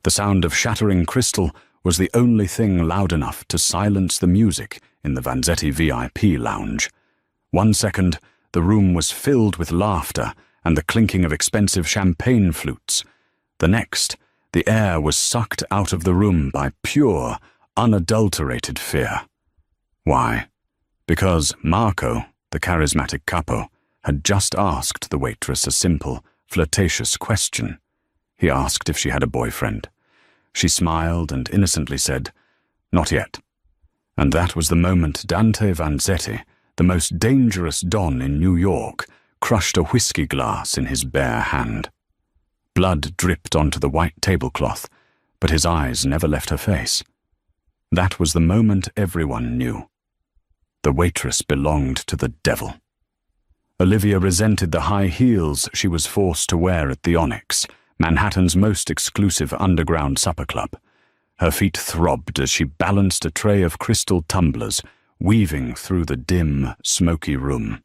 The sound of shattering crystal was the only thing loud enough to silence the music in the Vanzetti VIP lounge. 1 second, the room was filled with laughter and the clinking of expensive champagne flutes. The next, the air was sucked out of the room by pure, unadulterated fear. Why? Because Marco, the charismatic capo, had just asked the waitress a simple, flirtatious question. He asked if she had a boyfriend. She smiled and innocently said, "Not yet." And that was the moment Dante Vanzetti, the most dangerous don in New York, crushed a whiskey glass in his bare hand. Blood dripped onto the white tablecloth, but his eyes never left her face. That was the moment everyone knew. The waitress belonged to the devil. Olivia resented the high heels she was forced to wear at the Onyx, Manhattan's most exclusive underground supper club. Her feet throbbed as she balanced a tray of crystal tumblers, weaving through the dim, smoky room.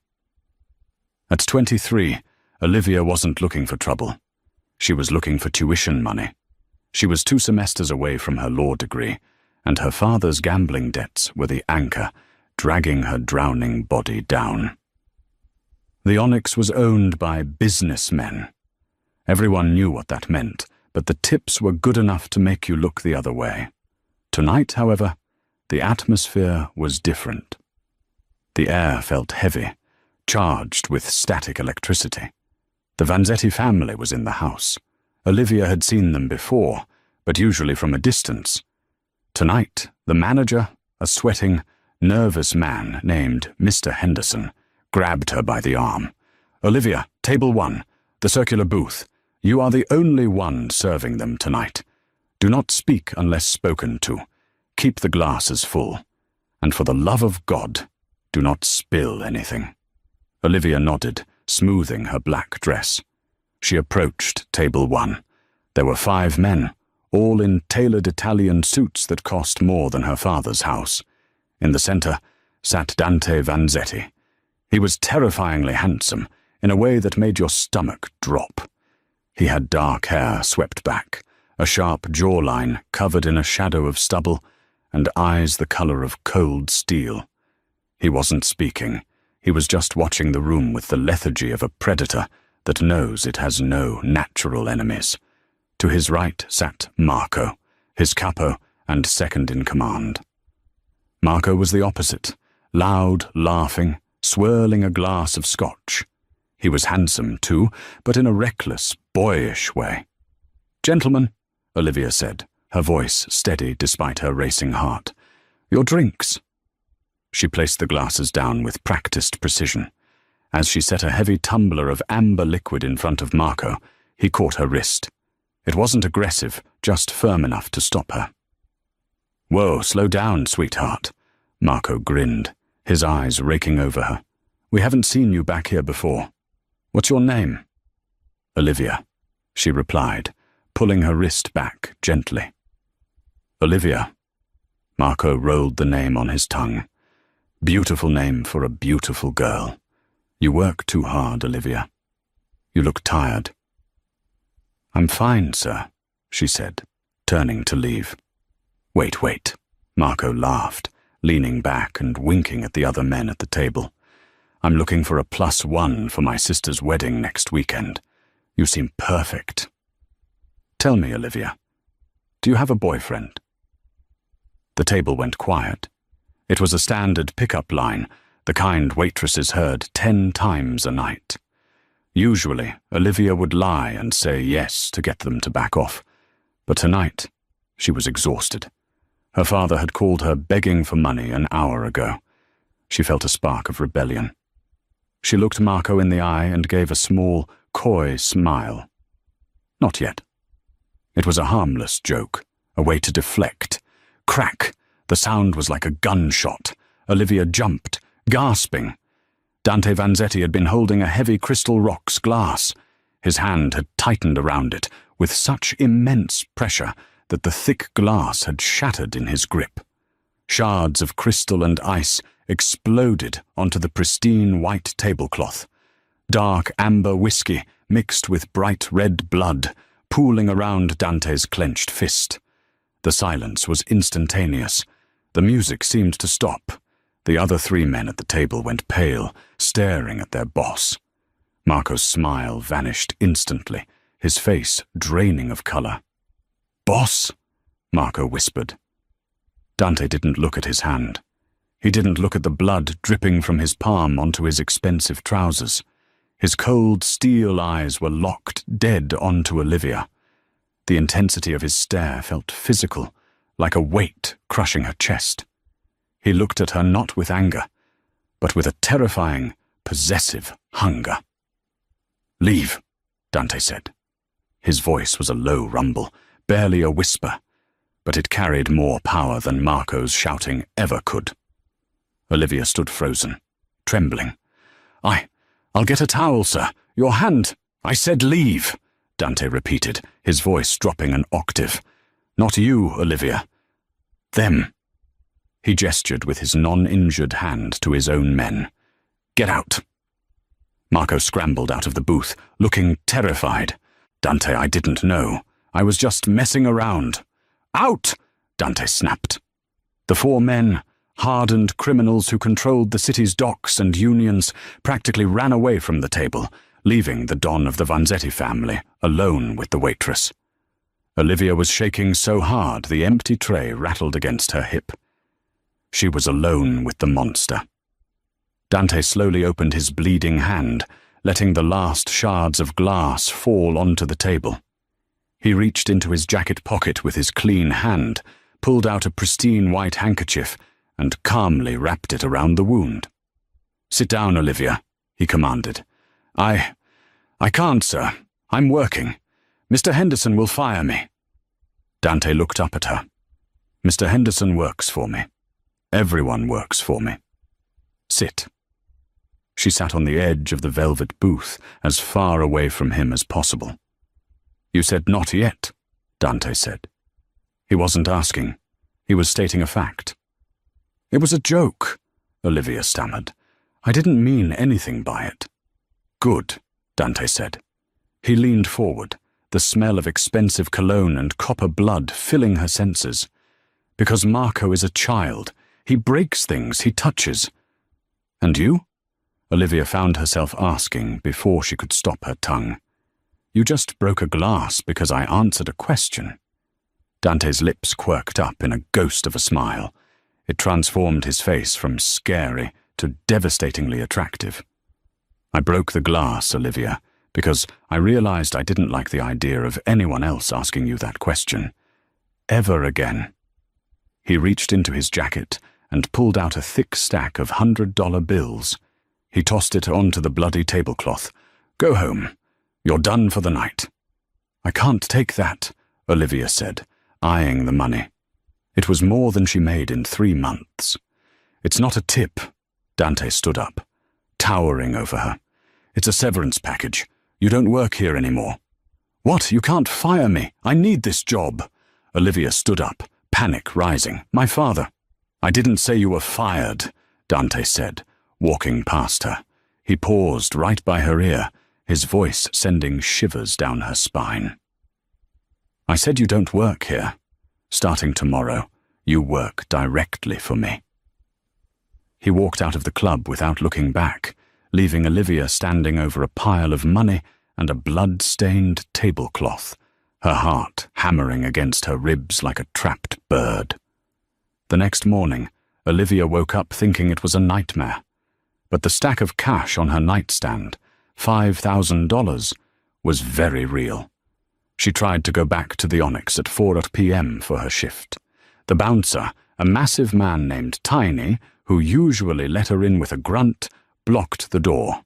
At 23, Olivia wasn't looking for trouble. She was looking for tuition money. She was 2 semesters away from her law degree, and her father's gambling debts were the anchor, dragging her drowning body down. The Onyx was owned by businessmen. Everyone knew what that meant, but the tips were good enough to make you look the other way. Tonight, however, the atmosphere was different. The air felt heavy, charged with static electricity. The Vanzetti family was in the house. Olivia had seen them before, but usually from a distance. Tonight, the manager, a sweating, nervous man named Mr. Henderson, grabbed her by the arm. "Olivia, table 1, the circular booth. You are the only one serving them tonight. Do not speak unless spoken to. Keep the glasses full. And for the love of God, do not spill anything." Olivia nodded, smoothing her black dress. She approached table 1. There were 5 men, all in tailored Italian suits that cost more than her father's house. In the center sat Dante Vanzetti. He was terrifyingly handsome, in a way that made your stomach drop. He had dark hair swept back, a sharp jawline covered in a shadow of stubble, and eyes the color of cold steel. He wasn't speaking. He was just watching the room with the lethargy of a predator that knows it has no natural enemies. To his right sat Marco, his capo and second-in-command. Marco was the opposite, loud, laughing, swirling a glass of scotch. He was handsome, too, but in a reckless, boyish way. "Gentlemen," Olivia said, her voice steady despite her racing heart. "Your drinks." She placed the glasses down with practiced precision. As she set a heavy tumbler of amber liquid in front of Marco, he caught her wrist. It wasn't aggressive, just firm enough to stop her. "Whoa, slow down, sweetheart." Marco grinned, his eyes raking over her. "We haven't seen you back here before. What's your name?" "Olivia," she replied, pulling her wrist back gently. "Olivia." Marco rolled the name on his tongue. "Beautiful name for a beautiful girl. You work too hard, Olivia. You look tired." "I'm fine, sir," she said, turning to leave. Wait, Marco laughed, leaning back and winking at the other men at the table. "I'm looking for a +1 for my sister's wedding next weekend. You seem perfect. Tell me, Olivia, do you have a boyfriend?" The table went quiet. It was a standard pickup line, the kind waitresses heard 10 times a night. Usually, Olivia would lie and say yes to get them to back off. But tonight, she was exhausted. Her father had called her begging for money an hour ago. She felt a spark of rebellion. She looked Marco in the eye and gave a small, coy smile. Not yet. It was a harmless joke, a way to deflect. Crack! The sound was like a gunshot. Olivia jumped, gasping. Dante Vanzetti had been holding a heavy crystal rocks glass. His hand had tightened around it with such immense pressure that the thick glass had shattered in his grip. Shards of crystal and ice exploded onto the pristine white tablecloth. Dark amber whiskey mixed with bright red blood pooling around Dante's clenched fist. The silence was instantaneous. The music seemed to stop. The other 3 men at the table went pale, staring at their boss. Marco's smile vanished instantly, his face draining of color. "Boss?" Marco whispered. Dante didn't look at his hand. He didn't look at the blood dripping from his palm onto his expensive trousers. His cold steel eyes were locked dead onto Olivia. The intensity of his stare felt physical, like a weight crushing her chest. He looked at her not with anger, but with a terrifying, possessive hunger. "Leave," Dante said. His voice was a low rumble, barely a whisper, but it carried more power than Marco's shouting ever could. Olivia stood frozen, trembling. I'll get a towel, sir. Your hand." "I said leave," Dante repeated, his voice dropping an octave. "Not you, Olivia. Them." He gestured with his non-injured hand to his own men. "Get out." Marco scrambled out of the booth, looking terrified. "Dante, I didn't know. I was just messing around." "Out!" Dante snapped. The 4 men, hardened criminals who controlled the city's docks and unions, practically ran away from the table, leaving the Don of the Vanzetti family alone with the waitress. Olivia was shaking so hard the empty tray rattled against her hip. She was alone with the monster. Dante slowly opened his bleeding hand, letting the last shards of glass fall onto the table. He reached into his jacket pocket with his clean hand, pulled out a pristine white handkerchief, and calmly wrapped it around the wound. "Sit down, Olivia," he commanded. I can't, sir. I'm working. Mr. Henderson will fire me." Dante looked up at her. "Mr. Henderson works for me. Everyone works for me. Sit." She sat on the edge of the velvet booth, as far away from him as possible. "You said not yet," Dante said. He wasn't asking. He was stating a fact. "It was a joke," Olivia stammered. "I didn't mean anything by it." "Good," Dante said. He leaned forward, the smell of expensive cologne and copper blood filling her senses. "Because Marco is a child. He breaks things he touches." "And you?" Olivia found herself asking before she could stop her tongue. "You just broke a glass because I answered a question." Dante's lips quirked up in a ghost of a smile. It transformed his face from scary to devastatingly attractive. "I broke the glass, Olivia, because I realized I didn't like the idea of anyone else asking you that question. Ever again." He reached into his jacket and pulled out a thick stack of $100 bills. He tossed it onto the bloody tablecloth. "Go home. You're done for the night." "I can't take that," Olivia said, eyeing the money. It was more than she made in 3 months. "It's not a tip." Dante stood up, towering over her. "It's a severance package. You don't work here anymore." "What? You can't fire me. I need this job." Olivia stood up, panic rising. "My father." "I didn't say you were fired," Dante said, walking past her. He paused right by her ear, his voice sending shivers down her spine. "I said you don't work here. Starting tomorrow, you work directly for me." He walked out of the club without looking back, leaving Olivia standing over a pile of money and a blood-stained tablecloth, her heart hammering against her ribs like a trapped bird. The next morning, Olivia woke up thinking it was a nightmare, but the stack of cash on her nightstand, $5,000, was very real. She tried to go back to the Onyx at 4 p.m. for her shift. The bouncer, a massive man named Tiny, who usually let her in with a grunt, blocked the door.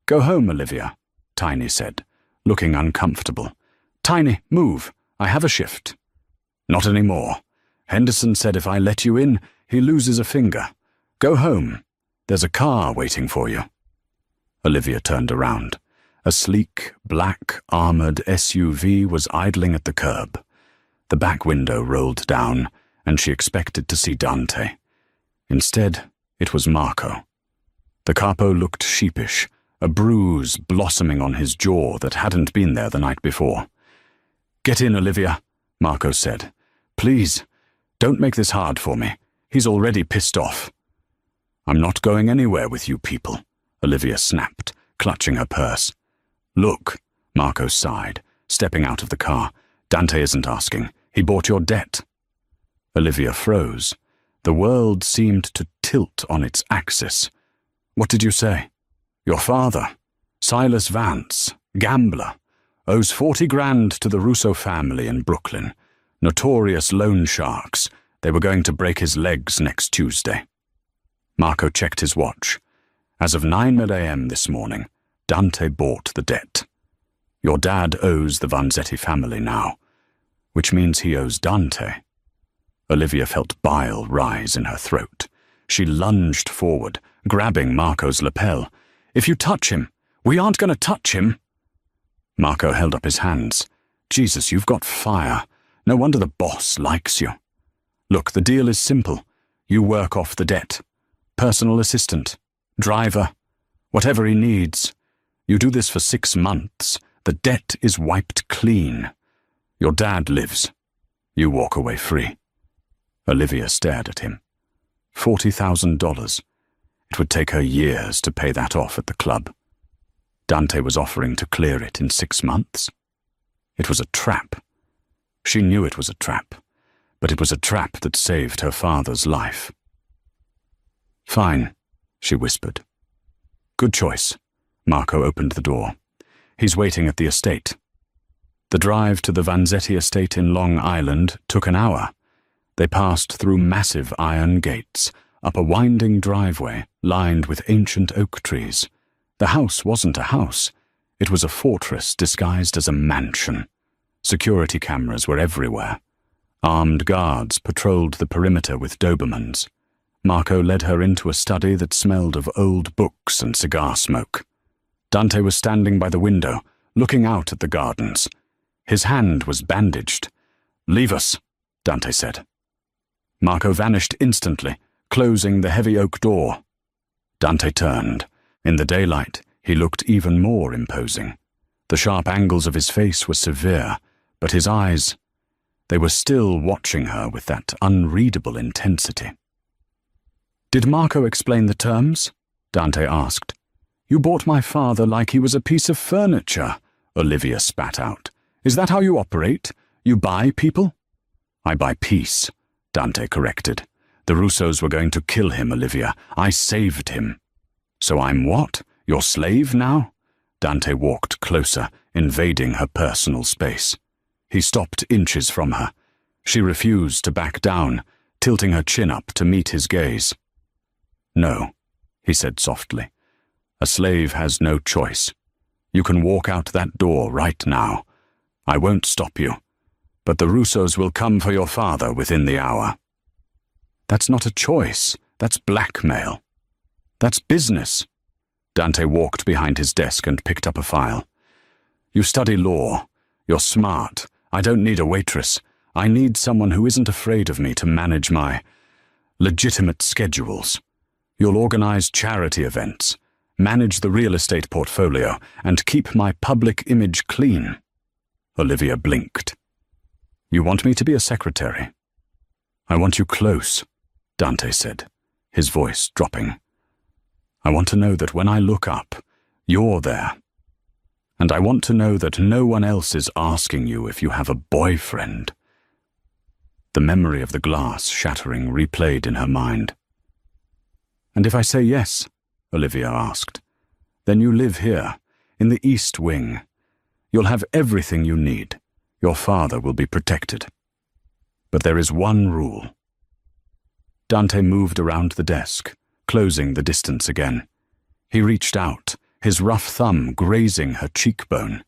"Go home, Olivia," Tiny said, looking uncomfortable. "Tiny, move. I have a shift." "Not anymore. Henderson said if I let you in, he loses a finger. Go home. There's a car waiting for you." Olivia turned around. A sleek, black, armored SUV was idling at the curb. The back window rolled down, and she expected to see Dante. Instead, it was Marco. The capo looked sheepish, a bruise blossoming on his jaw that hadn't been there the night before. "Get in, Olivia," Marco said. "Please, don't make this hard for me. He's already pissed off." "I'm not going anywhere with you people," Olivia snapped, clutching her purse. "Look," Marco sighed, stepping out of the car. "Dante isn't asking. He bought your debt." Olivia froze. The world seemed to tilt on its axis. "What did you say?" "Your father, Silas Vance, gambler, owes 40 grand to the Russo family in Brooklyn. Notorious loan sharks. They were going to break his legs next Tuesday." Marco checked his watch. As of 9 a.m. this morning, Dante bought the debt. Your dad owes the Vanzetti family now, which means he owes Dante. Olivia felt bile rise in her throat. She lunged forward, grabbing Marco's lapel. "If you touch him, we aren't going to touch him." Marco held up his hands. "Jesus, you've got fire. No wonder the boss likes you. Look, the deal is simple. You work off the debt. Personal assistant, driver, whatever he needs. You do this for 6 months. The debt is wiped clean. Your dad lives. You walk away free." Olivia stared at him. $40,000. It would take her years to pay that off at the club. Dante was offering to clear it in 6 months. It was a trap. She knew it was a trap, but it was a trap that saved her father's life. "Fine," she whispered. "Good choice." Marco opened the door. "He's waiting at the estate." The drive to the Vanzetti estate in Long Island took an hour. They passed through massive iron gates, up a winding driveway lined with ancient oak trees. The house wasn't a house. It was a fortress disguised as a mansion. Security cameras were everywhere. Armed guards patrolled the perimeter with Dobermans. Marco led her into a study that smelled of old books and cigar smoke. Dante was standing by the window, looking out at the gardens. His hand was bandaged. "Leave us," Dante said. Marco vanished instantly, closing the heavy oak door. Dante turned. In the daylight, he looked even more imposing. The sharp angles of his face were severe, but his eyes, they were still watching her with that unreadable intensity. "Did Marco explain the terms?" Dante asked. "You bought my father like he was a piece of furniture," Olivia spat out. "Is that how you operate? You buy people?" "I buy peace," Dante corrected. "The Russos were going to kill him, Olivia. I saved him." "So I'm what? Your slave now?" Dante walked closer, invading her personal space. He stopped inches from her. She refused to back down, tilting her chin up to meet his gaze. "No," he said softly. "A slave has no choice. You can walk out that door right now. I won't stop you. But the Russos will come for your father within the hour." "That's not a choice. That's blackmail. That's business." Dante walked behind his desk and picked up a file. "You study law. You're smart. I don't need a waitress. I need someone who isn't afraid of me to manage my legitimate schedules. You'll organize charity events, manage the real estate portfolio, and keep my public image clean." Olivia blinked. "You want me to be a secretary?" "I want you close," Dante said, his voice dropping. "I want to know that when I look up, you're there. And I want to know that no one else is asking you if you have a boyfriend." The memory of the glass shattering replayed in her mind. "And if I say yes," Olivia asked, "then you live here, in the East Wing. You'll have everything you need. Your father will be protected. But there is one rule." Dante moved around the desk, closing the distance again. He reached out, his rough thumb grazing her cheekbone.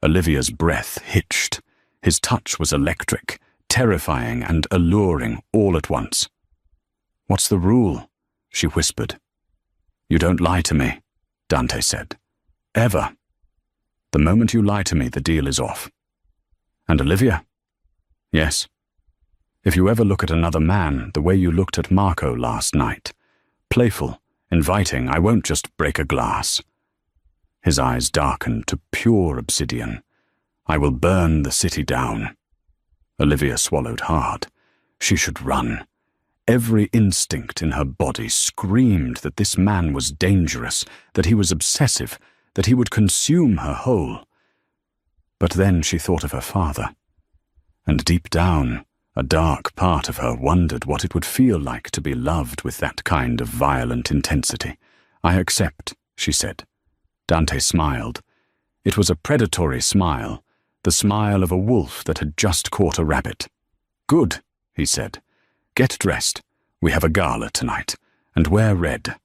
Olivia's breath hitched. His touch was electric, terrifying and alluring all at once. "What's the rule?" she whispered. "You don't lie to me," Dante said. "Ever. The moment you lie to me, the deal is off. And Olivia?" "Yes. If you ever look at another man the way you looked at Marco last night, playful, inviting, I won't just break a glass." His eyes darkened to pure obsidian. I will burn the city down." Olivia swallowed hard. She should run. Every instinct in her body screamed that this man was dangerous, that he was obsessive, that he would consume her whole. But then she thought of her father, and deep down, a dark part of her wondered what it would feel like to be loved with that kind of violent intensity. "I accept," she said. Dante smiled. It was a predatory smile, the smile of a wolf that had just caught a rabbit. "Good," he said. "Get dressed. We have a gala tonight, and wear red.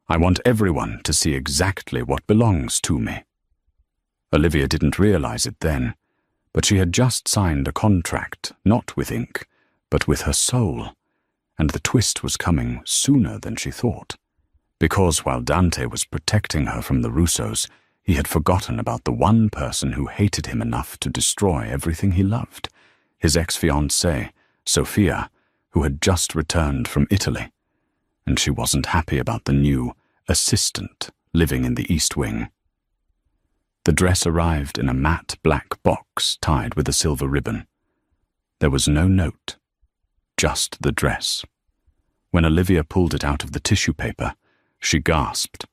I want everyone to see exactly what belongs to me." Olivia didn't realize it then, but she had just signed a contract, not with ink, but with her soul, and the twist was coming sooner than she thought. Because while Dante was protecting her from the Russos, he had forgotten about the one person who hated him enough to destroy everything he loved, his ex-fiancée, Sophia, who had just returned from Italy, and she wasn't happy about the new assistant living in the East Wing. The dress arrived in a matte black box tied with a silver ribbon. There was no note, just the dress. When Olivia pulled it out of the tissue paper, she gasped.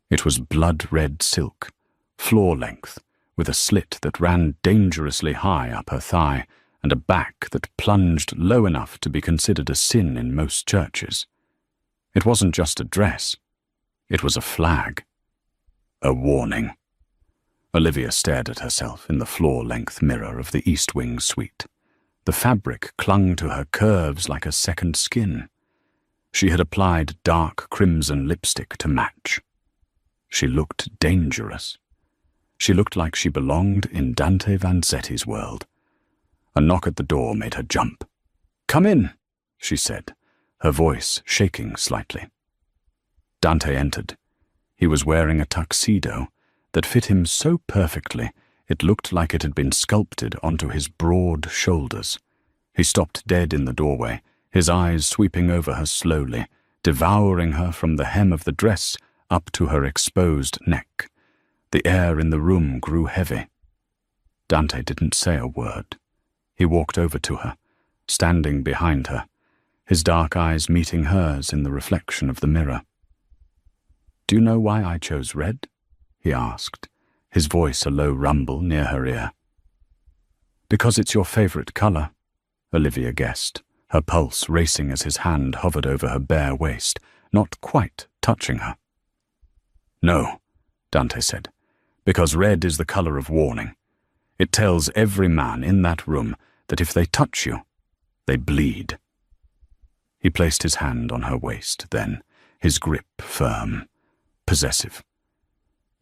It was blood-red silk, floor-length, with a slit that ran dangerously high up her thigh and a back that plunged low enough to be considered a sin in most churches. It wasn't just a dress. It was a flag. A warning. Olivia stared at herself in the floor-length mirror of the East Wing suite. The fabric clung to her curves like a second skin. She had applied dark crimson lipstick to match. She looked dangerous. She looked like she belonged in Dante Vanzetti's world. A knock at the door made her jump. "Come in," she said, her voice shaking slightly. Dante entered. He was wearing a tuxedo that fit him so perfectly it looked like it had been sculpted onto his broad shoulders. He stopped dead in the doorway, his eyes sweeping over her slowly, devouring her from the hem of the dress up to her exposed neck. The air in the room grew heavy. Dante didn't say a word. He walked over to her, standing behind her, his dark eyes meeting hers in the reflection of the mirror. "Do you know why I chose red?" he asked, his voice a low rumble near her ear. "Because it's your favorite color," Olivia guessed, her pulse racing as his hand hovered over her bare waist, not quite touching her. "No," Dante said, "because red is the color of warning. It tells every man in that room that if they touch you, they bleed." He placed his hand on her waist then, his grip firm, possessive.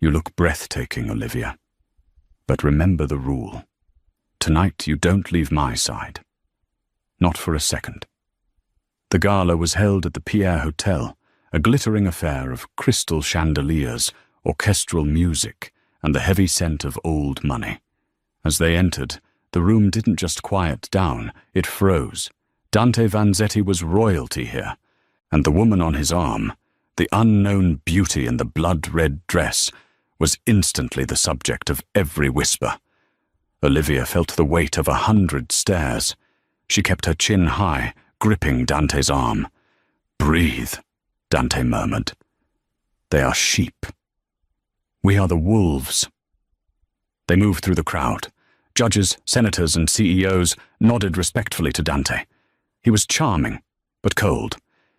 "You look breathtaking, Olivia. But remember the rule. Tonight you don't leave my side. Not for a second." The gala was held at the Pierre Hotel, a glittering affair of crystal chandeliers, orchestral music, and the heavy scent of old money. As they entered, the room didn't just quiet down, it froze. Dante Vanzetti was royalty here, and the woman on his arm, the unknown beauty in the blood-red dress, was instantly the subject of every whisper. Olivia felt the weight of 100 stares. She kept her chin high, gripping Dante's arm. "Breathe," Dante murmured. "They are sheep. We are the wolves." They moved through the crowd. Judges, senators, and CEOs nodded respectfully to Dante. He was charming, but cold.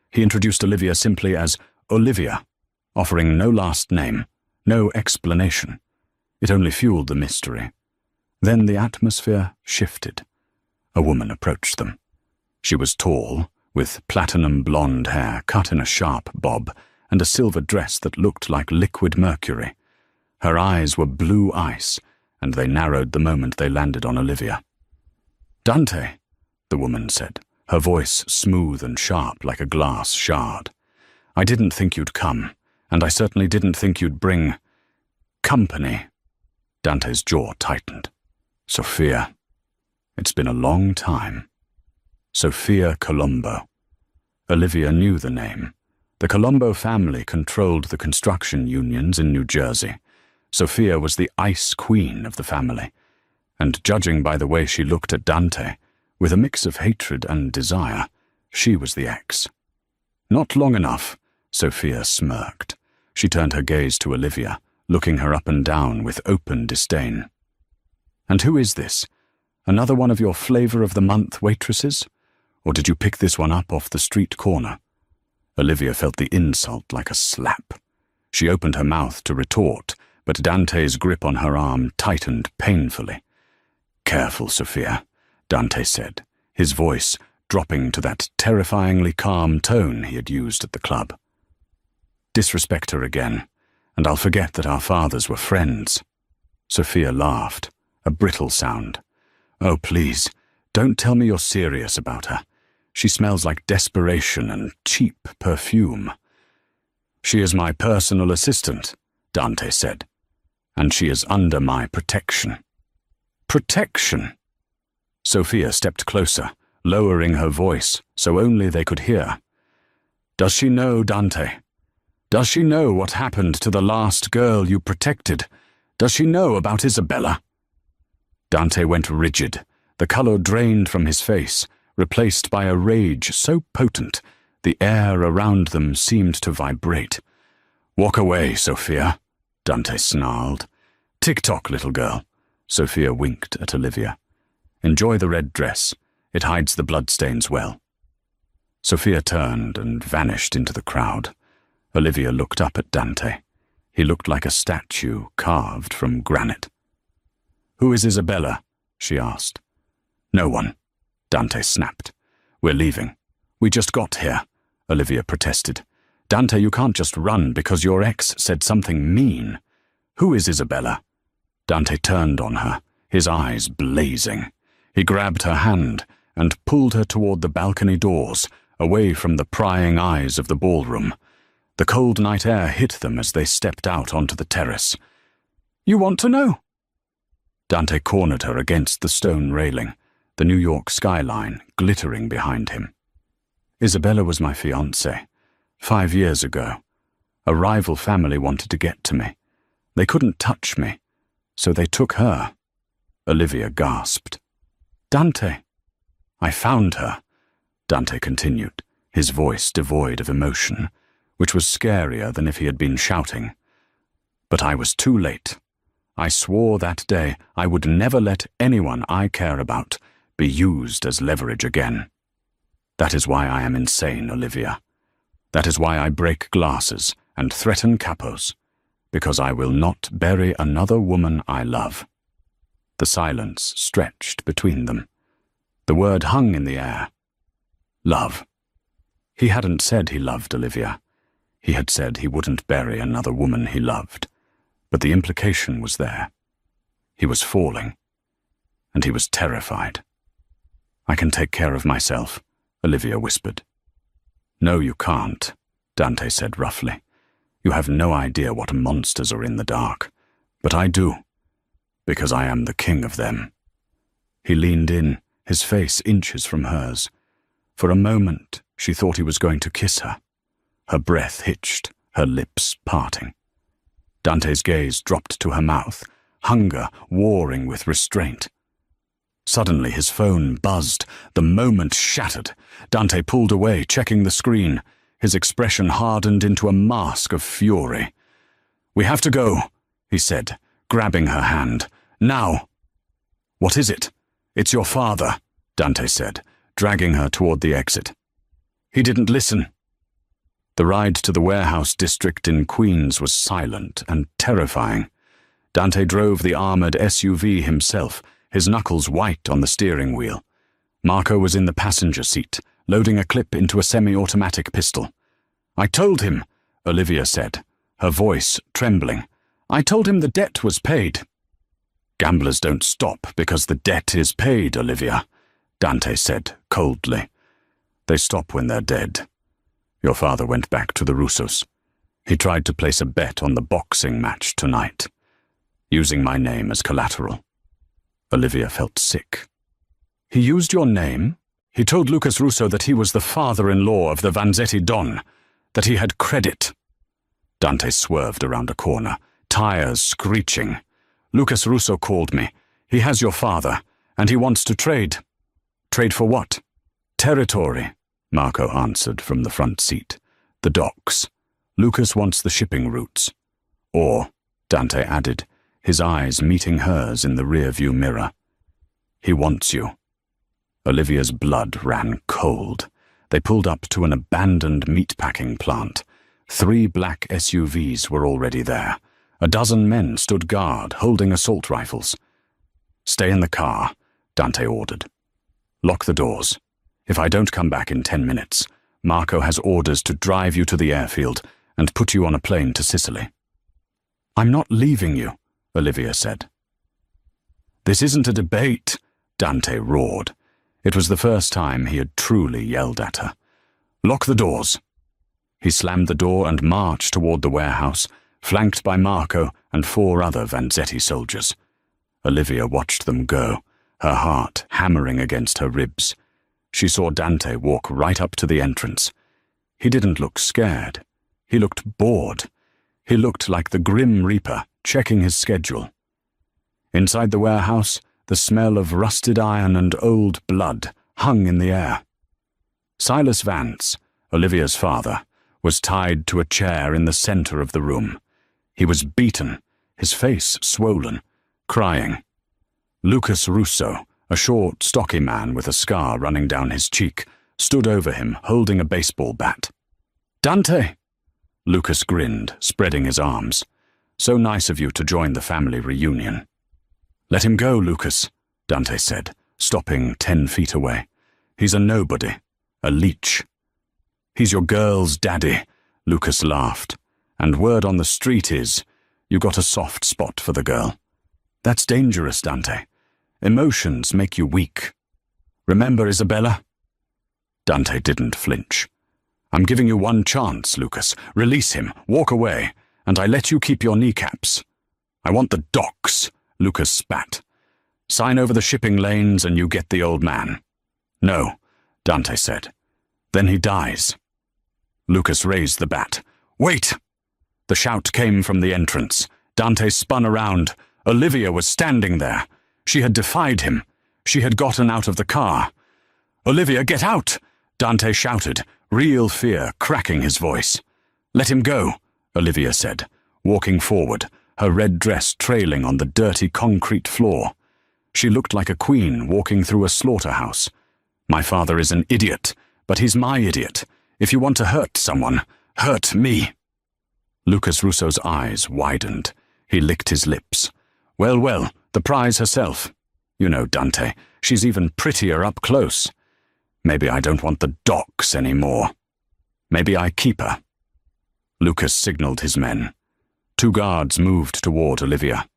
He introduced Olivia simply as Olivia, offering no last name, no explanation. It only fueled the mystery. Then the atmosphere shifted. A woman approached them. She was tall, with platinum blonde hair cut in a sharp bob, and a silver dress that looked like liquid mercury. Her eyes were blue ice, and they narrowed the moment they landed on Olivia. "Dante," the woman said, her voice smooth and sharp like a glass shard. "I didn't think you'd come, and I certainly didn't think you'd bring company." Dante's jaw tightened. "Sophia. It's been a long time. Sophia Colombo." Olivia knew the name. The Colombo family controlled the construction unions in New Jersey. Sophia was the ice queen of the family, and judging by the way she looked at Dante, with a mix of hatred and desire, she was the ex. Not long enough, Sophia smirked. She turned her gaze to Olivia, looking her up and down with open disdain. "And who is this? Another one of your flavor of the month waitresses? Or did you pick this one up off the street corner?" Olivia felt the insult like a slap. She opened her mouth to retort, but Dante's grip on her arm tightened painfully. "Careful, Sophia," Dante said, his voice dropping to that terrifyingly calm tone he had used at the club. "Disrespect her again, and I'll forget that our fathers were friends." Sophia laughed, a brittle sound. "Oh, please, don't tell me you're serious about her. She smells like desperation and cheap perfume." "She is my personal assistant," Dante said, "and she is under my protection." "Protection?" Sophia stepped closer, lowering her voice so only they could hear. "Does she know, Dante? Does she know what happened to the last girl you protected? Does she know about Isabella?" Dante went rigid, the color drained from his face, replaced by a rage so potent the air around them seemed to vibrate. "Walk away, Sophia," Dante snarled. "Tick-tock, little girl," Sophia winked at Olivia. "Enjoy the red dress. It hides the bloodstains well." Sophia turned and vanished into the crowd. Olivia looked up at Dante. He looked like a statue carved from granite. "Who is Isabella?" she asked. "No one," Dante snapped. "We're leaving." "We just got here," Olivia protested. "Dante, you can't just run because your ex said something mean. Who is Isabella?" Dante turned on her, his eyes blazing. He grabbed her hand and pulled her toward the balcony doors, away from the prying eyes of the ballroom. The cold night air hit them as they stepped out onto the terrace. "You want to know?" Dante cornered her against the stone railing, the New York skyline glittering behind him. "Isabella was my fiancée. 5 years ago. A rival family wanted to get to me. They couldn't touch me, so they took her." Olivia gasped. "Dante." "I found her," Dante continued, his voice devoid of emotion, which was scarier than if he had been shouting. "But I was too late. I swore that day I would never let anyone I care about be used as leverage again. That is why I am insane, Olivia. That is why I break glasses and threaten capos, because I will not bury another woman I love." The silence stretched between them. The word hung in the air. Love. He hadn't said he loved Olivia. He had said he wouldn't bury another woman he loved. But the implication was there. He was falling. And he was terrified. "I can take care of myself," Olivia whispered. "No, you can't," Dante said roughly. "You have no idea what monsters are in the dark. But I do, because I am the king of them." He leaned in, his face inches from hers. For a moment, she thought he was going to kiss her. Her breath hitched, her lips parting. Dante's gaze dropped to her mouth, hunger warring with restraint. Suddenly his phone buzzed, the moment shattered. Dante pulled away, checking the screen. His expression hardened into a mask of fury. "We have to go," he said, grabbing her hand. "Now." "What is it?" "It's your father," Dante said, dragging her toward the exit. "He didn't listen." The ride to the warehouse district in Queens was silent and terrifying. Dante drove the armored SUV himself, his knuckles white on the steering wheel. Marco was in the passenger seat, loading a clip into a semi-automatic pistol. "I told him," Olivia said, her voice trembling. "I told him the debt was paid." "Gamblers don't stop because the debt is paid, Olivia," Dante said coldly. "They stop when they're dead. Your father went back to the Russos. He tried to place a bet on the boxing match tonight, using my name as collateral." Olivia felt sick. "He used your name? He told Lucas Russo that he was the father-in-law of the Vanzetti Don, that he had credit." Dante swerved around a corner, tires screeching. "Lucas Russo called me. He has your father, and he wants to trade. Trade for what? Territory, Marco answered from the front seat. The docks. Lucas wants the shipping routes. Or, Dante added, his eyes meeting hers in the rear-view mirror. He wants you. Olivia's blood ran cold. They pulled up to an abandoned meatpacking plant. 3 black SUVs were already there. A dozen men stood guard, holding assault rifles. Stay in the car, Dante ordered. Lock the doors. If I don't come back in 10 minutes, Marco has orders to drive you to the airfield and put you on a plane to Sicily. I'm not leaving you, Olivia said. This isn't a debate, Dante roared. It was the first time he had truly yelled at her. Lock the doors. He slammed the door and marched toward the warehouse, flanked by Marco and 4 other Vanzetti soldiers. Olivia watched them go, her heart hammering against her ribs. She saw Dante walk right up to the entrance. He didn't look scared. He looked bored. He looked like the Grim Reaper, checking his schedule. Inside the warehouse, the smell of rusted iron and old blood hung in the air. Silas Vance, Olivia's father, was tied to a chair in the center of the room. He was beaten, his face swollen, crying. Lucas Russo, a short, stocky man with a scar running down his cheek, stood over him, holding a baseball bat. Dante! Lucas grinned, spreading his arms. So nice of you to join the family reunion. Let him go, Lucas, Dante said, stopping 10 feet away. He's a nobody, a leech. He's your girl's daddy, Lucas laughed. And word on the street is, you got a soft spot for the girl. That's dangerous, Dante. Emotions make you weak. Remember Isabella? Dante didn't flinch. I'm giving you one chance, Lucas. Release him, walk away, and I let you keep your kneecaps. I want the docks, Lucas spat. Sign over the shipping lanes and you get the old man. No, Dante said. Then he dies. Lucas raised the bat. Wait! The shout came from the entrance. Dante spun around. Olivia was standing there. She had defied him. She had gotten out of the car. Olivia, get out! Dante shouted, real fear cracking his voice. Let him go, Olivia said, walking forward, her red dress trailing on the dirty concrete floor. She looked like a queen walking through a slaughterhouse. My father is an idiot, but he's my idiot. If you want to hurt someone, hurt me. Lucas Russo's eyes widened. He licked his lips. Well, the prize herself. You know, Dante, she's even prettier up close. Maybe I don't want the docks anymore. Maybe I keep her. Lucas signaled his men. 2 guards moved toward Olivia.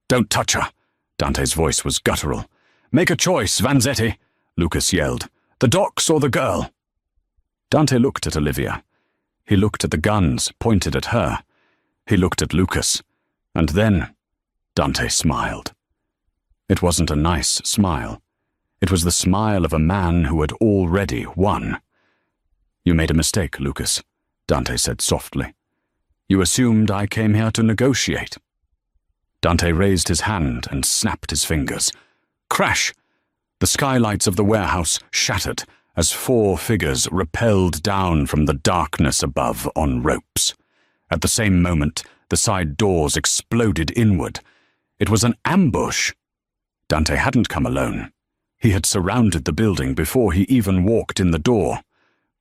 Don't touch her. Dante's voice was guttural. Make a choice, Vanzetti, Lucas yelled. The docks or the girl? Dante looked at Olivia. He looked at the guns pointed at her. He looked at Lucas. And then Dante smiled. It wasn't a nice smile. It was the smile of a man who had already won. You made a mistake, Lucas, Dante said softly. You assumed I came here to negotiate. Dante raised his hand and snapped his fingers. Crash! The skylights of the warehouse shattered as 4 figures rappelled down from the darkness above on ropes. At the same moment, the side doors exploded inward. It was an ambush. Dante hadn't come alone. He had surrounded the building before he even walked in the door.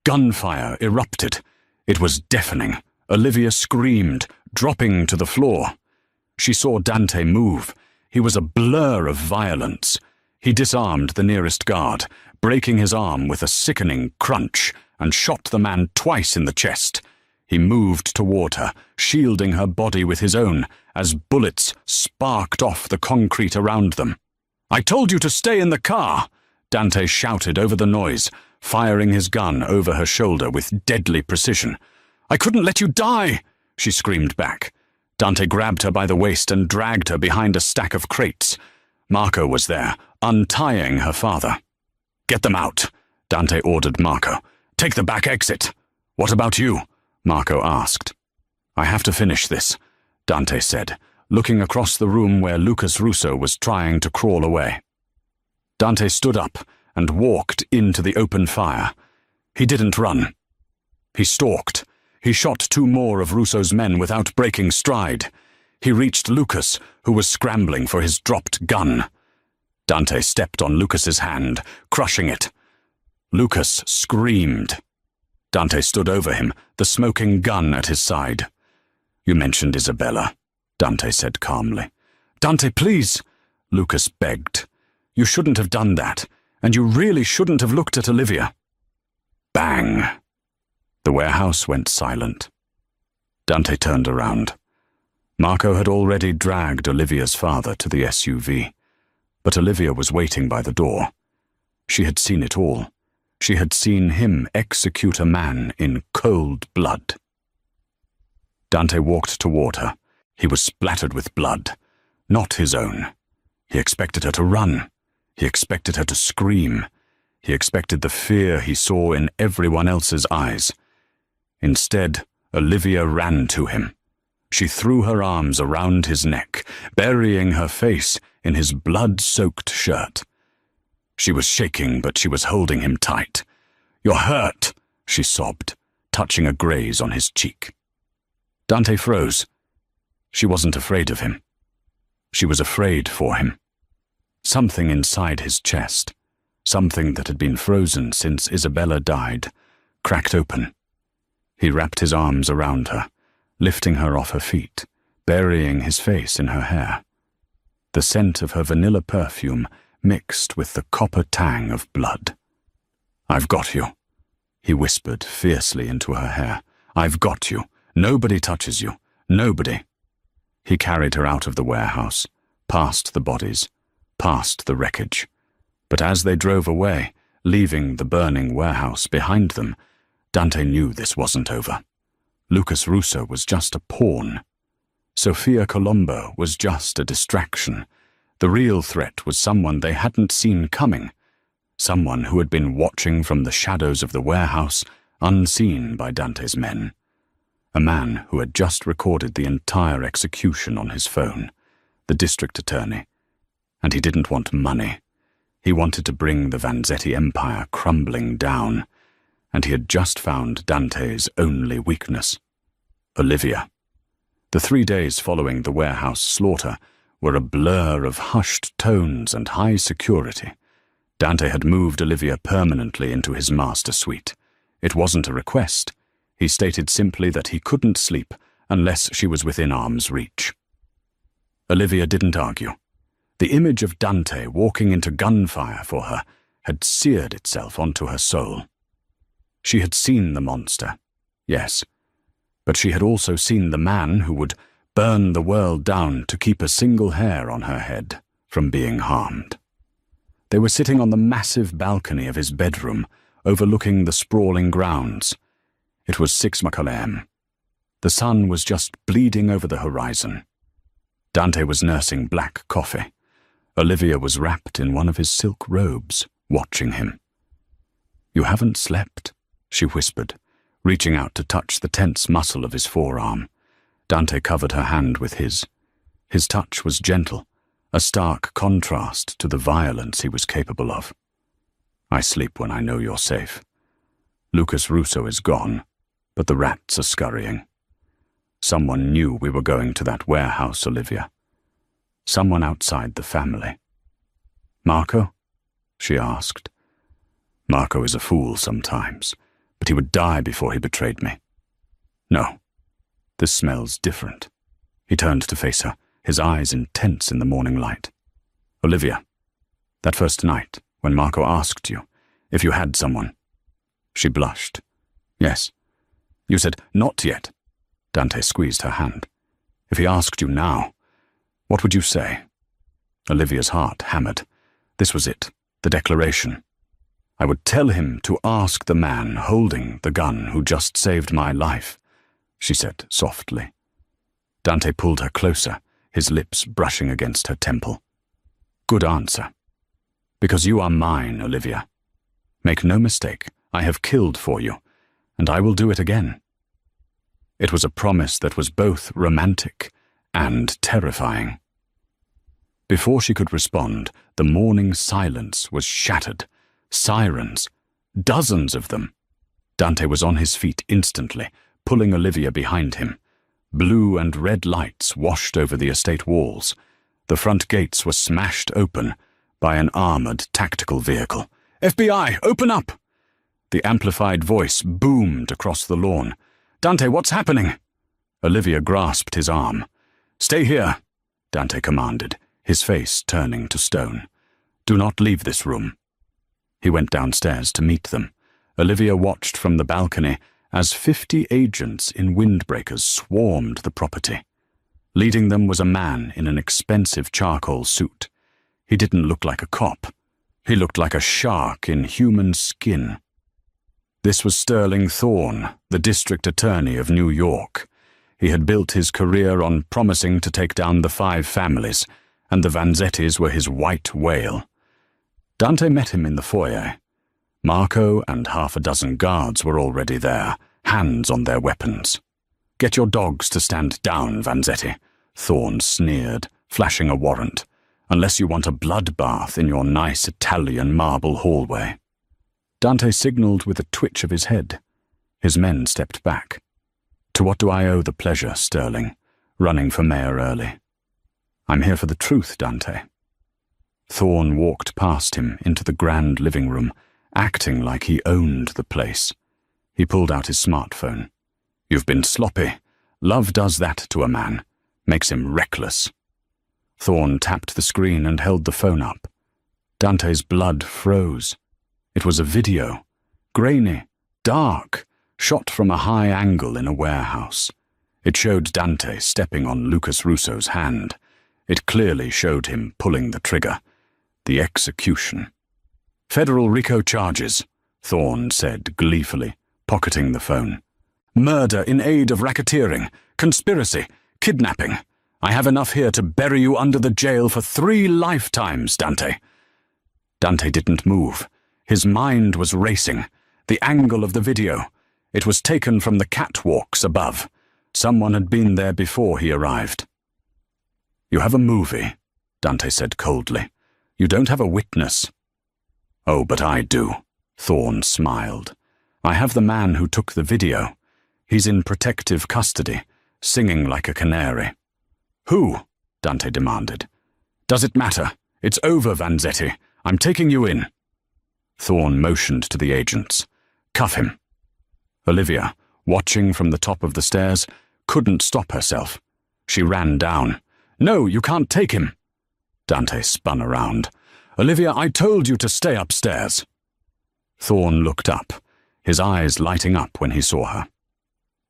Gunfire erupted. It was deafening. Olivia screamed, dropping to the floor. She saw Dante move. He was a blur of violence. He disarmed the nearest guard, breaking his arm with a sickening crunch, and shot the man twice in the chest. He moved toward her, shielding her body with his own, as bullets sparked off the concrete around them. I told you to stay in the car, Dante shouted over the noise, firing his gun over her shoulder with deadly precision. I couldn't let you die, she screamed back. Dante grabbed her by the waist and dragged her behind a stack of crates. Marco was there, untying her father. Get them out, Dante ordered Marco. Take the back exit. What about you? Marco asked. I have to finish this, Dante said, looking across the room where Lucas Russo was trying to crawl away. Dante stood up and walked into the open fire. He didn't run. He stalked. He shot 2 more of Russo's men without breaking stride. He reached Lucas, who was scrambling for his dropped gun. Dante stepped on Lucas's hand, crushing it. Lucas screamed. Dante stood over him, the smoking gun at his side. "You mentioned Isabella," Dante said calmly. "Dante, please," Lucas begged. "You shouldn't have done that, and you really shouldn't have looked at Olivia." Bang! The warehouse went silent. Dante turned around. Marco had already dragged Olivia's father to the SUV, but Olivia was waiting by the door. She had seen it all. She had seen him execute a man in cold blood. Dante walked toward her. He was splattered with blood, not his own. He expected her to run. He expected her to scream. He expected the fear he saw in everyone else's eyes. Instead, Olivia ran to him. She threw her arms around his neck, burying her face in his blood-soaked shirt. She was shaking, but she was holding him tight. "You're hurt," she sobbed, touching a graze on his cheek. Dante froze. She wasn't afraid of him. She was afraid for him. Something inside his chest, something that had been frozen since Isabella died, cracked open. He wrapped his arms around her, lifting her off her feet, burying his face in her hair. The scent of her vanilla perfume mixed with the copper tang of blood. "I've got you," he whispered fiercely into her hair. "I've got you. Nobody touches you. Nobody." He carried her out of the warehouse, past the bodies, past the wreckage. But as they drove away, leaving the burning warehouse behind them, Dante knew this wasn't over. Lucas Russo was just a pawn. Sofia Colombo was just a distraction. The real threat was someone they hadn't seen coming, someone who had been watching from the shadows of the warehouse, unseen by Dante's men. A man who had just recorded the entire execution on his phone, the district attorney. And he didn't want money. He wanted to bring the Vanzetti empire crumbling down, and he had just found Dante's only weakness: Olivia. The 3 days following the warehouse slaughter were a blur of hushed tones and high security. Dante had moved Olivia permanently into his master suite. It wasn't a request. He stated simply that he couldn't sleep unless she was within arm's reach. Olivia didn't argue. The image of Dante walking into gunfire for her had seared itself onto her soul. She had seen the monster, yes, but she had also seen the man who would burn the world down to keep a single hair on her head from being harmed. They were sitting on the massive balcony of his bedroom, overlooking the sprawling grounds. It was 6 p.m. The sun was just bleeding over the horizon. Dante was nursing black coffee. Olivia was wrapped in one of his silk robes, watching him. "You haven't slept," she whispered, reaching out to touch the tense muscle of his forearm. Dante covered her hand with his. His touch was gentle, a stark contrast to the violence he was capable of. "I sleep when I know you're safe. Lucas Russo is gone, but the rats are scurrying. Someone knew we were going to that warehouse, Olivia. Someone outside the family." "Marco?" she asked. "Marco is a fool sometimes, but he would die before he betrayed me. No, this smells different." He turned to face her, his eyes intense in the morning light. "Olivia, that first night when Marco asked you if you had someone." She blushed. "Yes." "You said, 'Not yet.'" Dante squeezed her hand. "If he asked you now, what would you say?" Olivia's heart hammered. This was it, the declaration. "I would tell him to ask the man holding the gun who just saved my life," she said softly. Dante pulled her closer, his lips brushing against her temple. "Good answer. Because you are mine, Olivia. Make no mistake, I have killed for you, and I will do it again." It was a promise that was both romantic and terrifying. Before she could respond, the morning silence was shattered. Sirens. Dozens of them. Dante was on his feet instantly, pulling Olivia behind him. Blue and red lights washed over the estate walls. The front gates were smashed open by an armored tactical vehicle. "FBI, open up!" The amplified voice boomed across the lawn. "Dante, what's happening?" Olivia grasped his arm. "Stay here," Dante commanded, his face turning to stone. "Do not leave this room." He went downstairs to meet them. Olivia watched from the balcony as 50 agents in windbreakers swarmed the property. Leading them was a man in an expensive charcoal suit. He didn't look like a cop. He looked like a shark in human skin. This was Sterling Thorne, the district attorney of New York. He had built his career on promising to take down the 5 families, and the Vanzettis were his white whale. Dante met him in the foyer. Marco and half a dozen guards were already there, hands on their weapons. "Get your dogs to stand down, Vanzetti," Thorne sneered, flashing a warrant, "unless you want a bloodbath in your nice Italian marble hallway." Dante signaled with a twitch of his head. His men stepped back. "To what do I owe the pleasure, Sterling, running for mayor early?" "I'm here for the truth, Dante." Thorne walked past him into the grand living room, acting like he owned the place. He pulled out his smartphone. "You've been sloppy. Love does that to a man. Makes him reckless." Thorne tapped the screen and held the phone up. Dante's blood froze. It was a video. Grainy, dark, shot from a high angle in a warehouse. It showed Dante stepping on Lucas Russo's hand. It clearly showed him pulling the trigger. The execution. "Federal RICO charges," Thorne said gleefully, pocketing the phone. "Murder in aid of racketeering, conspiracy, kidnapping. I have enough here to bury you under the jail for 3 lifetimes, Dante." Dante didn't move. His mind was racing. The angle of the video. It was taken from the catwalks above. Someone had been there before he arrived. "You have a movie," Dante said coldly. "You don't have a witness." "Oh, but I do," Thorne smiled. "I have the man who took the video. He's in protective custody, singing like a canary." "Who?" Dante demanded. "Does it matter? It's over, Vanzetti. I'm taking you in." Thorne motioned to the agents. "Cuff him." Olivia, watching from the top of the stairs, couldn't stop herself. She ran down. "No, you can't take him." Dante spun around. "Olivia, I told you to stay upstairs." Thorne looked up, his eyes lighting up when he saw her.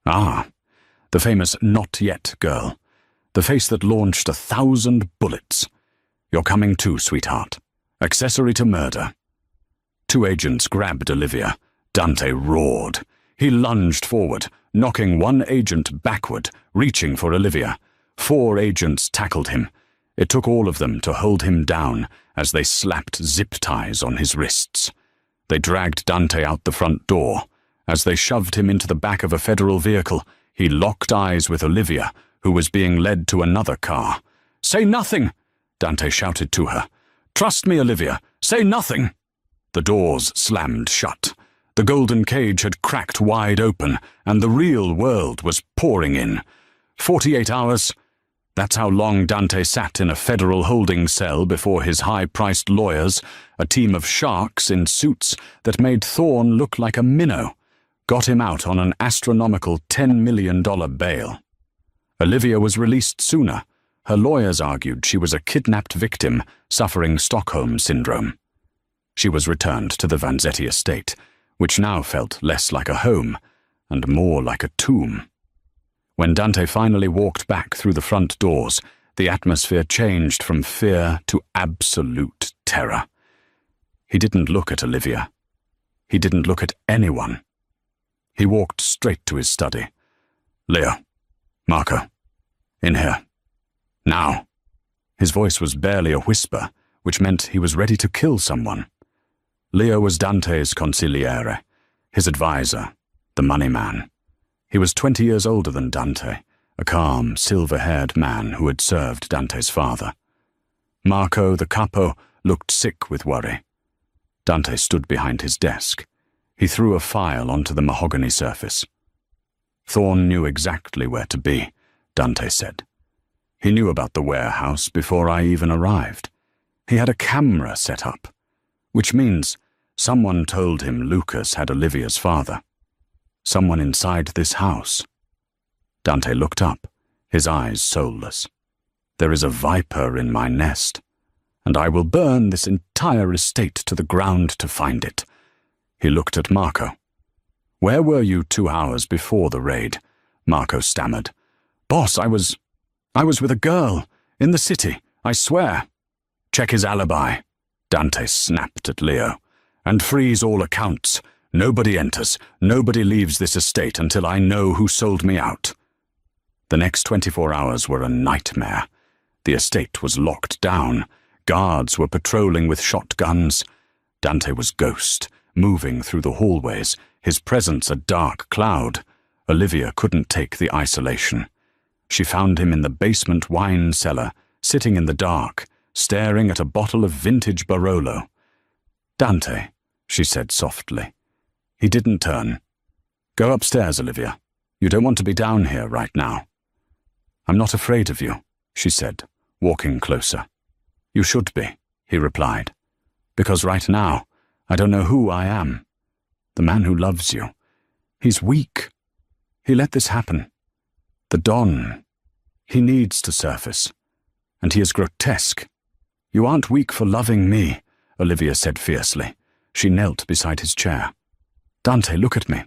Ah, the famous Not Yet girl. The face that launched 1,000 bullets. "You're coming too, sweetheart. Accessory to murder." 2 agents grabbed Olivia. Dante roared. He lunged forward, knocking 1 agent backward, reaching for Olivia. 4 agents tackled him. It took all of them to hold him down as they slapped zip ties on his wrists. They dragged Dante out the front door. As they shoved him into the back of a federal vehicle, he locked eyes with Olivia, who was being led to another car. "Say nothing!" Dante shouted to her. "Trust me, Olivia. Say nothing!" The doors slammed shut. The golden cage had cracked wide open, and the real world was pouring in. 48 hours. That's how long Dante sat in a federal holding cell before his high-priced lawyers, a team of sharks in suits that made Thorne look like a minnow, got him out on an astronomical $10 million bail. Olivia was released sooner. Her lawyers argued she was a kidnapped victim suffering Stockholm Syndrome. She was returned to the Vanzetti estate, which now felt less like a home and more like a tomb. When Dante finally walked back through the front doors, the atmosphere changed from fear to absolute terror. He didn't look at Olivia. He didn't look at anyone. He walked straight to his study. "Leo, Marco, in here. Now." His voice was barely a whisper, which meant he was ready to kill someone. Leo was Dante's consigliere, his advisor, the money man. He was 20 years older than Dante, a calm, silver-haired man who had served Dante's father. Marco, the capo, looked sick with worry. Dante stood behind his desk. He threw a file onto the mahogany surface. Thorne knew exactly where to be, Dante said. He knew about the warehouse before I even arrived. He had a camera set up, which means someone told him Lucas had Olivia's father. Someone inside this house. Dante looked up, his eyes soulless. There is a viper in my nest, and I will burn this entire estate to the ground to find it. He looked at Marco. Where were you 2 hours before the raid? Marco stammered. Boss, I was with a girl, in the city, I swear. Check his alibi, Dante snapped at Leo, and freeze all accounts. Nobody enters, nobody leaves this estate until I know who sold me out. The next 24 hours were a nightmare. The estate was locked down. Guards were patrolling with shotguns. Dante was ghost, moving through the hallways, his presence a dark cloud. Olivia couldn't take the isolation. She found him in the basement wine cellar, sitting in the dark, staring at a bottle of vintage Barolo. Dante, she said softly. He didn't turn. Go upstairs, Olivia. You don't want to be down here right now. I'm not afraid of you, she said, walking closer. You should be, he replied, because right now, I don't know who I am. The man who loves you. He's weak. He let this happen. The Don. He needs to surface. And he is grotesque. You aren't weak for loving me, Olivia said fiercely. She knelt beside his chair. Dante, look at me.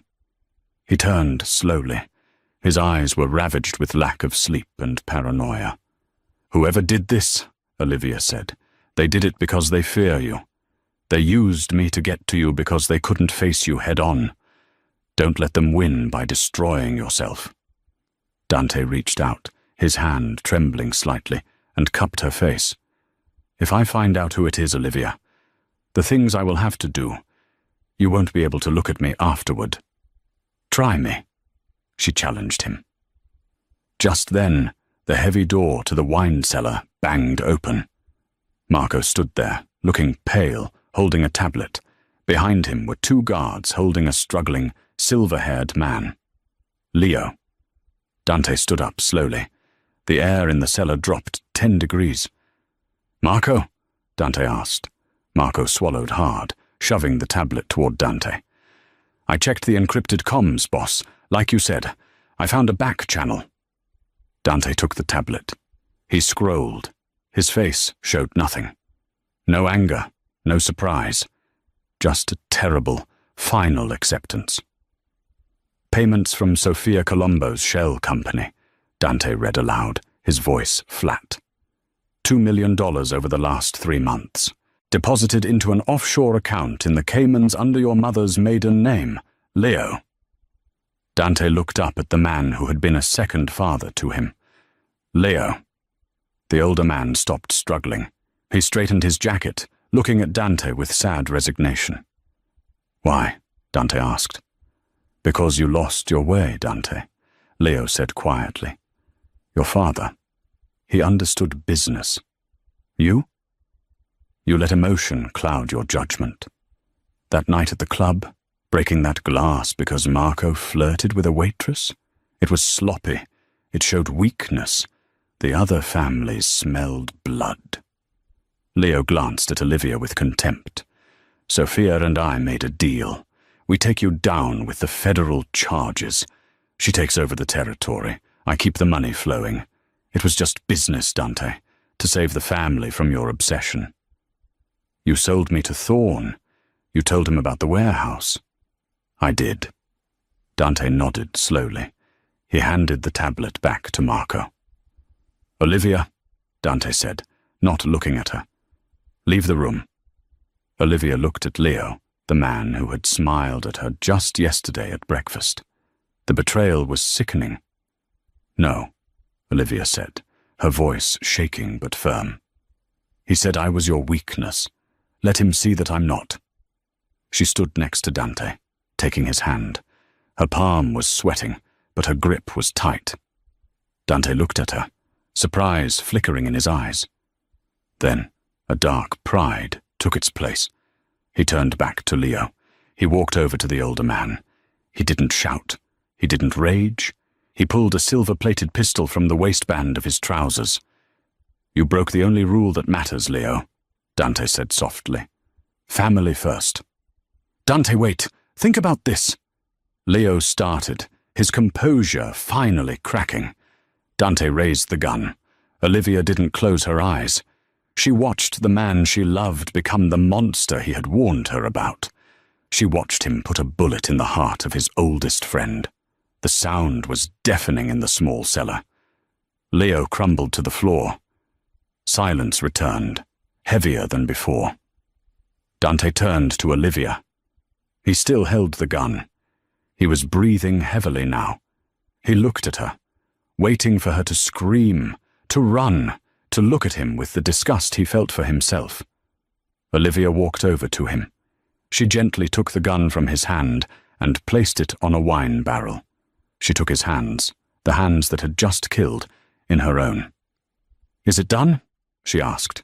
He turned slowly. His eyes were ravaged with lack of sleep and paranoia. Whoever did this, Olivia said, they did it because they fear you. They used me to get to you because they couldn't face you head-on. Don't let them win by destroying yourself. Dante reached out, his hand trembling slightly, and cupped her face. If I find out who it is, Olivia, the things I will have to do, you won't be able to look at me afterward. Try me, she challenged him. Just then, the heavy door to the wine cellar banged open. Marco stood there, looking pale, holding a tablet. Behind him were 2 guards holding a struggling, silver-haired man. Leo. Dante stood up slowly. The air in the cellar dropped 10 degrees. Marco? Dante asked. Marco swallowed hard, shoving the tablet toward Dante. I checked the encrypted comms, boss. Like you said, I found a back channel. Dante took the tablet. He scrolled. His face showed nothing. No anger, no surprise. Just a terrible, final acceptance. Payments from Sofia Colombo's shell company, Dante read aloud, his voice flat. $2 million over the last 3 months. Deposited into an offshore account in the Caymans under your mother's maiden name, Leo. Dante looked up at the man who had been a second father to him. Leo. The older man stopped struggling. He straightened his jacket, looking at Dante with sad resignation. Why? Dante asked. Because you lost your way, Dante, Leo said quietly. Your father. He understood business. You? You let emotion cloud your judgment. That night at the club, breaking that glass because Marco flirted with a waitress? It was sloppy. It showed weakness. The other families smelled blood. Leo glanced at Olivia with contempt. Sophia and I made a deal. We take you down with the federal charges. She takes over the territory. I keep the money flowing. It was just business, Dante, to save the family from your obsession. You sold me to Thorne. You told him about the warehouse. I did. Dante nodded slowly. He handed the tablet back to Marco. Olivia, Dante said, not looking at her. Leave the room. Olivia looked at Leo, the man who had smiled at her just yesterday at breakfast. The betrayal was sickening. No, Olivia said, her voice shaking but firm. He said I was your weakness. Let him see that I'm not. She stood next to Dante, taking his hand. Her palm was sweating, but her grip was tight. Dante looked at her, surprise flickering in his eyes. Then a dark pride took its place. He turned back to Leo. He walked over to the older man. He didn't shout. He didn't rage. He pulled a silver-plated pistol from the waistband of his trousers. "You broke the only rule that matters, Leo," Dante said softly. "Family first." "Dante, wait. Think about this." Leo started, his composure finally cracking. Dante raised the gun. Olivia didn't close her eyes. She watched the man she loved become the monster he had warned her about. She watched him put a bullet in the heart of his oldest friend. The sound was deafening in the small cellar. Leo crumbled to the floor. Silence returned, heavier than before. Dante turned to Olivia. He still held the gun. He was breathing heavily now. He looked at her, waiting for her to scream, to run, to look at him with the disgust he felt for himself. Olivia walked over to him. She gently took the gun from his hand and placed it on a wine barrel. She took his hands, the hands that had just killed, in her own. "Is it done?" she asked.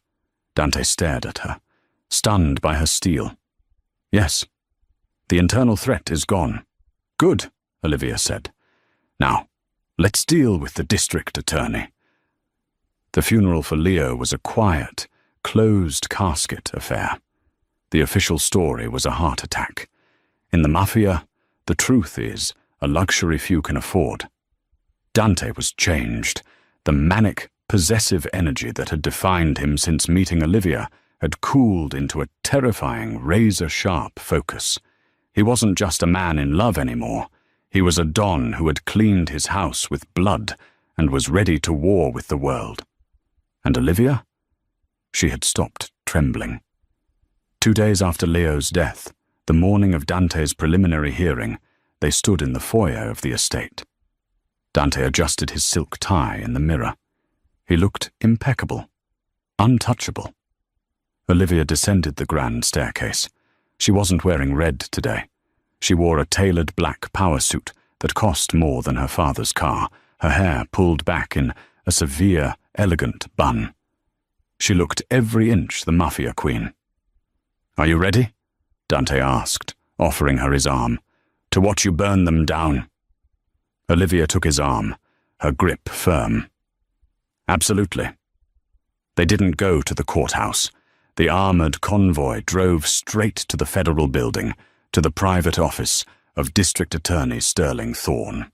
Dante stared at her, stunned by her steel. "Yes. The internal threat is gone." "Good," Olivia said. "Now, let's deal with the district attorney." The funeral for Leo was a quiet, closed casket affair. The official story was a heart attack. In the Mafia, the truth is a luxury few can afford. Dante was changed. The manic, possessive energy that had defined him since meeting Olivia had cooled into a terrifying, razor-sharp focus. He wasn't just a man in love anymore. He was a don who had cleaned his house with blood and was ready to war with the world. And Olivia? She had stopped trembling. 2 days after Leo's death, the morning of Dante's preliminary hearing, they stood in the foyer of the estate. Dante adjusted his silk tie in the mirror. He looked impeccable, untouchable. Olivia descended the grand staircase. She wasn't wearing red today. She wore a tailored black power suit that cost more than her father's car, her hair pulled back in a severe, elegant bun. She looked every inch the Mafia queen. "Are you ready?" Dante asked, offering her his arm. "To watch you burn them down." Olivia took his arm, her grip firm. "Absolutely." They didn't go to the courthouse. The armored convoy drove straight to the federal building, to the private office of District Attorney Sterling Thorne.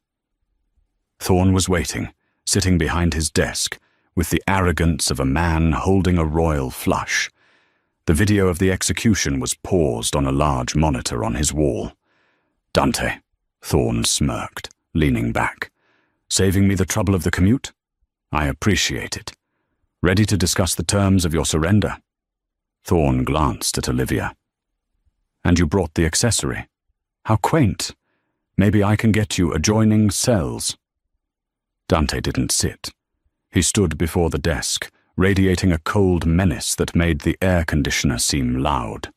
Thorne was waiting, sitting behind his desk, with the arrogance of a man holding a royal flush. The video of the execution was paused on a large monitor on his wall. "Dante," Thorne smirked, leaning back. "Saving me the trouble of the commute? I appreciate it. Ready to discuss the terms of your surrender?" Thorne glanced at Olivia. "And you brought the accessory. How quaint. Maybe I can get you adjoining cells." Dante didn't sit. He stood before the desk, radiating a cold menace that made the air conditioner seem loud.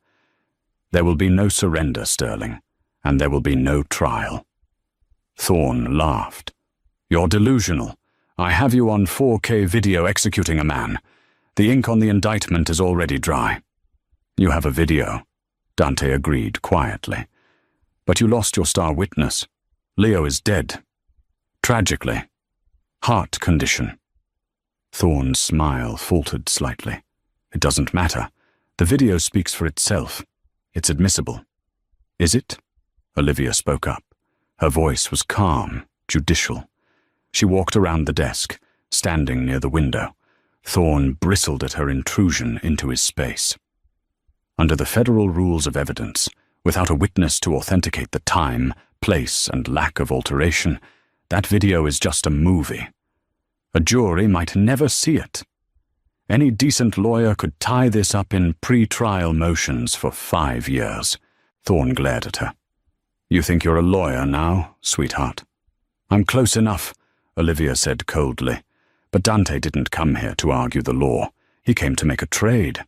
"There will be no surrender, Sterling, and there will be no trial." Thorne laughed. "You're delusional. I have you on 4K video executing a man. The ink on the indictment is already dry." "You have a video," Dante agreed quietly. "But you lost your star witness. Leo is dead. Tragically. Heart condition." Thorne's smile faltered slightly. "It doesn't matter. The video speaks for itself. It's admissible." "Is it?" Olivia spoke up. Her voice was calm, judicial. She walked around the desk, standing near the window. Thorne bristled at her intrusion into his space. "Under the federal rules of evidence, without a witness to authenticate the time, place, and lack of alteration, that video is just a movie. A jury might never see it. Any decent lawyer could tie this up in pre-trial motions for 5 years. Thorne glared at her. "You think you're a lawyer now, sweetheart?" "I'm close enough," Olivia said coldly. But Dante didn't come here to argue the law. He came to make a trade.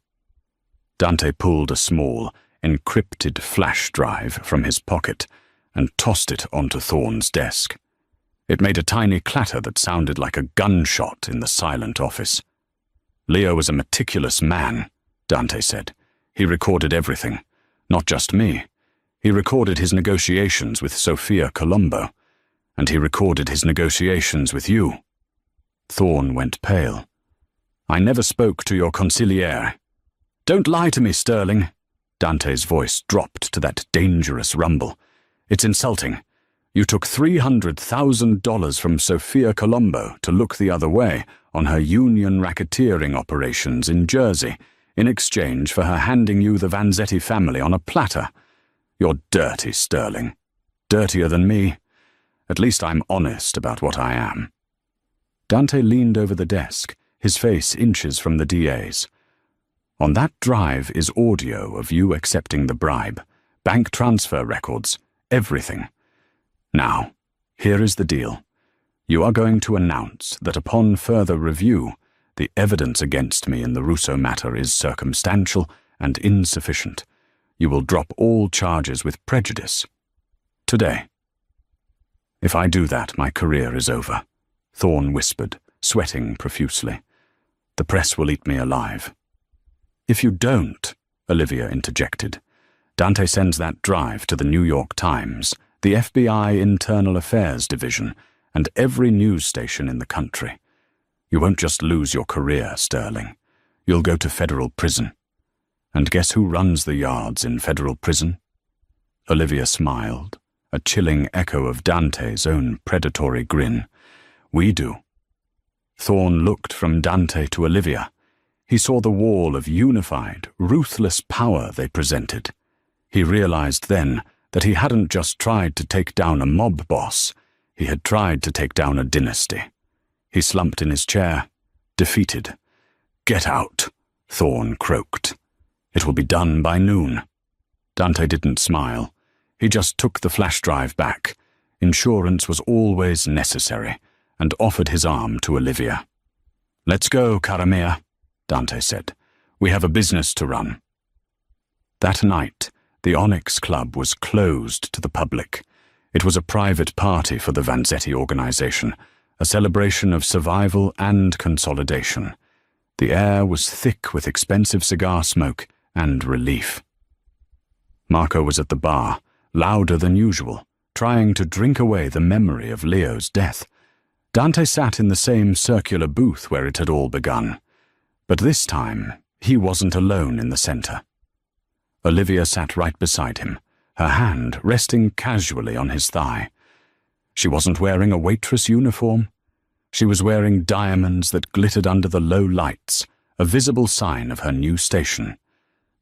Dante pulled a small, encrypted flash drive from his pocket and tossed it onto Thorne's desk. It made a tiny clatter that sounded like a gunshot in the silent office. Leo was a meticulous man, Dante said. He recorded everything, not just me. He recorded his negotiations with Sofia Colombo, and he recorded his negotiations with you. Thorne went pale. I never spoke to your consigliere. Don't lie to me, Sterling. Dante's voice dropped to that dangerous rumble. It's insulting. You took $300,000 from Sofia Colombo to look the other way on her union racketeering operations in Jersey, in exchange for her handing you the Vanzetti family on a platter. You're dirty, Sterling. Dirtier than me. At least I'm honest about what I am. Dante leaned over the desk, his face inches from the DA's. On that drive is audio of you accepting the bribe, bank transfer records, everything. Now, here is the deal. You are going to announce that upon further review, the evidence against me in the Russo matter is circumstantial and insufficient. You will drop all charges with prejudice. Today. If I do that, my career is over, Thorne whispered, sweating profusely. The press will eat me alive. If you don't, Olivia interjected, Dante sends that drive to the New York Times, the FBI Internal Affairs Division, and every news station in the country. You won't just lose your career, Sterling. You'll go to federal prison. And guess who runs the yards in federal prison? Olivia smiled, a chilling echo of Dante's own predatory grin. We do. Thorne looked from Dante to Olivia. He saw the wall of unified, ruthless power they presented. He realized then that he hadn't just tried to take down a mob boss, he had tried to take down a dynasty. He slumped in his chair, defeated. Get out, Thorne croaked. It will be done by noon. Dante didn't smile. He just took the flash drive back. Insurance was always necessary, and offered his arm to Olivia. Let's go, cara mia, Dante said. We have a business to run. That night, the Onyx Club was closed to the public. It was a private party for the Vanzetti organization, a celebration of survival and consolidation. The air was thick with expensive cigar smoke and relief. Marco was at the bar, louder than usual, trying to drink away the memory of Leo's death. Dante sat in the same circular booth where it had all begun. But this time, he wasn't alone in the center. Olivia sat right beside him, her hand resting casually on his thigh. She wasn't wearing a waitress uniform. She was wearing diamonds that glittered under the low lights, a visible sign of her new station.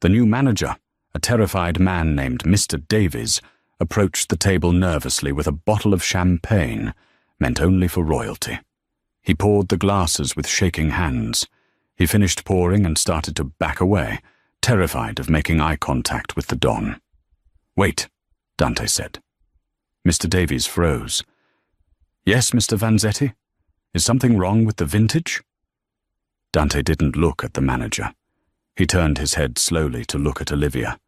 The new manager, a terrified man named Mr. Davies, approached the table nervously with a bottle of champagne, meant only for royalty. He poured the glasses with shaking hands. He finished pouring and started to back away, terrified of making eye contact with the Don. Wait, Dante said. Mr. Davies froze. Yes, Mr. Vanzetti? Is something wrong with the vintage? Dante didn't look at the manager. He turned his head slowly to look at Olivia.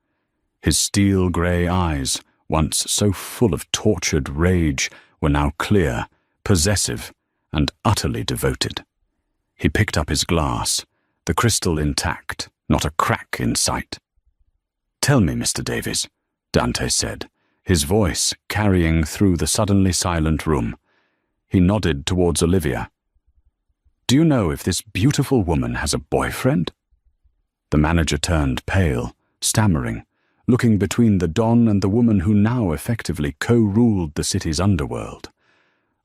His steel-grey eyes, once so full of tortured rage, were now clear, possessive, and utterly devoted. He picked up his glass, the crystal intact, not a crack in sight. Tell me, Mr. Davies, Dante said, his voice carrying through the suddenly silent room. He nodded towards Olivia. Do you know if this beautiful woman has a boyfriend? The manager turned pale, stammering, looking between the Don and the woman who now effectively co-ruled the city's underworld.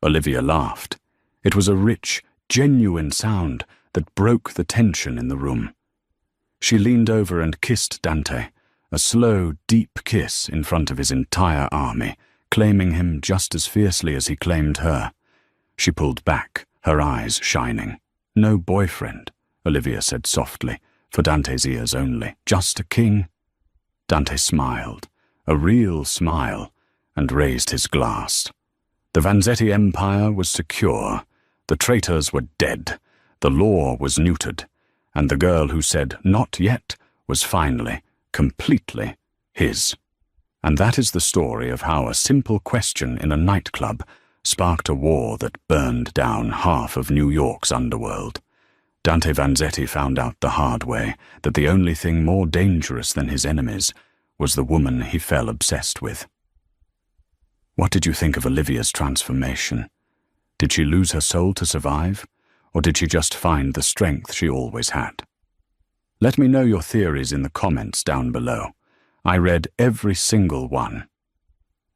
Olivia laughed. It was a rich, genuine sound that broke the tension in the room. She leaned over and kissed Dante, a slow, deep kiss in front of his entire army, claiming him just as fiercely as he claimed her. She pulled back, her eyes shining. No boyfriend, Olivia said softly, for Dante's ears only. Just a king. Dante smiled, a real smile, and raised his glass. The Vanzetti Empire was secure. The traitors were dead. The law was neutered. And the girl who said not yet was finally, completely, his. And that is the story of how a simple question in a nightclub, sparked a war that burned down half of New York's underworld. Dante Vanzetti found out the hard way that the only thing more dangerous than his enemies was the woman he fell obsessed with. What did you think of Olivia's transformation? Did she lose her soul to survive, or did she just find the strength she always had? Let me know your theories in the comments down below. I read every single one.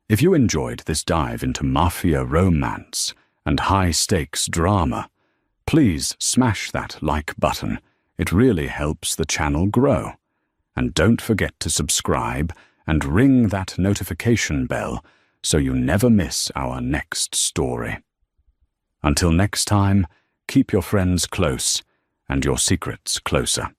If you enjoyed this dive into Mafia romance and high-stakes drama, please smash that like button. It really helps the channel grow. And don't forget to subscribe and ring that notification bell so you never miss our next story. Until next time, keep your friends close and your secrets closer.